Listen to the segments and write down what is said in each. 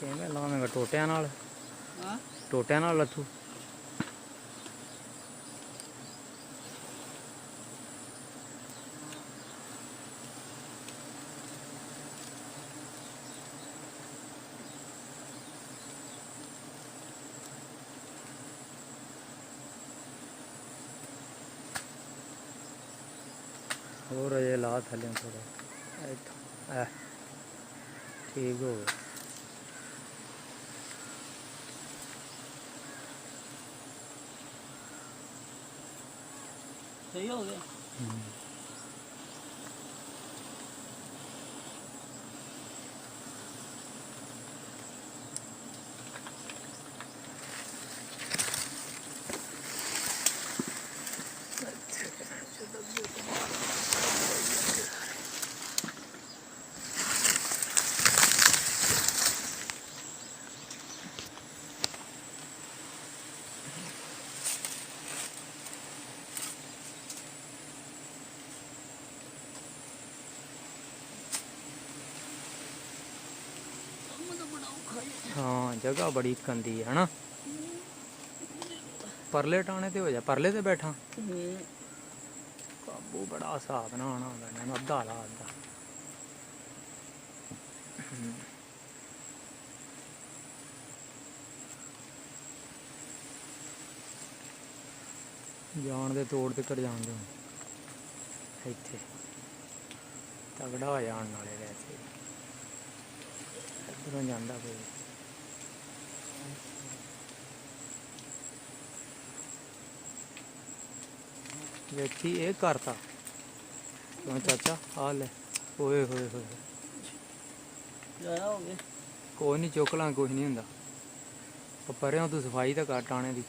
ਕਿਵੇਂ ਲਾਵੇਂਗਾ ਟੋਟਿਆਂ ਨਾਲ? ਹਾਂ ਟੋਟਿਆਂ ਨਾਲ ਲੱਥੂ। ਹੋਰ ਅਜੇ ਲਾ ਥੱਲੇ ਥੋੜਾ ਇੱਥੋਂ ਠੀਕ ਹੋ ਗਿਆ। ਸਹੀ ਹੋ ਗਿਆ। हाँ जगह बड़ी गंदी है ना। परले टाने ते हो जा, परले ते बैठा काबू बड़ा हिसाब ना आना होंदा अद्धा ला अद्धा। जान दे तोड़ ते कर जान दे इत्थे तगड़ा हो जान नाले वैसे इधरों जांदा कोई। ਵੇਖੀ ਇਹ ਕਰਤਾ ਕਿਉਂ ਚਾਚਾ ਆ ਲੈ ਓਏ ਹੋਏ ਹੋਏ ਜਾਇਆ ਹੋ ਗਿਆ। ਕੋਈ ਨਹੀਂ ਚੁੱਕ ਲਾਂ ਕੁਛ ਨਹੀਂ ਹੁੰਦਾ। ਉਹ ਪਰਿਆਂ ਤੂੰ ਸਫਾਈ ਤਾਂ ਕਰ ਟਾਣੇ ਦੀ।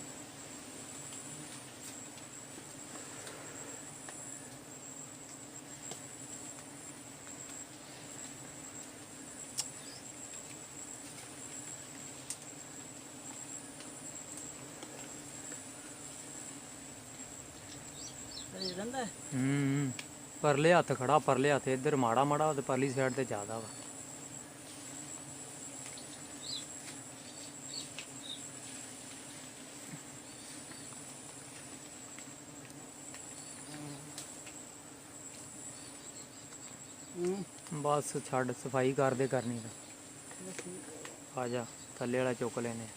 परले हत्थ खड़ा, परले हत्थ इधर माड़ा माड़ा ते परली साइड ते ज़्यादा वा। बस छड़ सफाई कर दे करनी तो आ जा थल्ले वाला चुक लेने।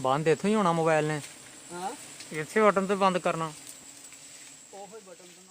बंद इत्थों ही होना मोबाइल ने। हाँ इसे बटन तो बंद करना। बटन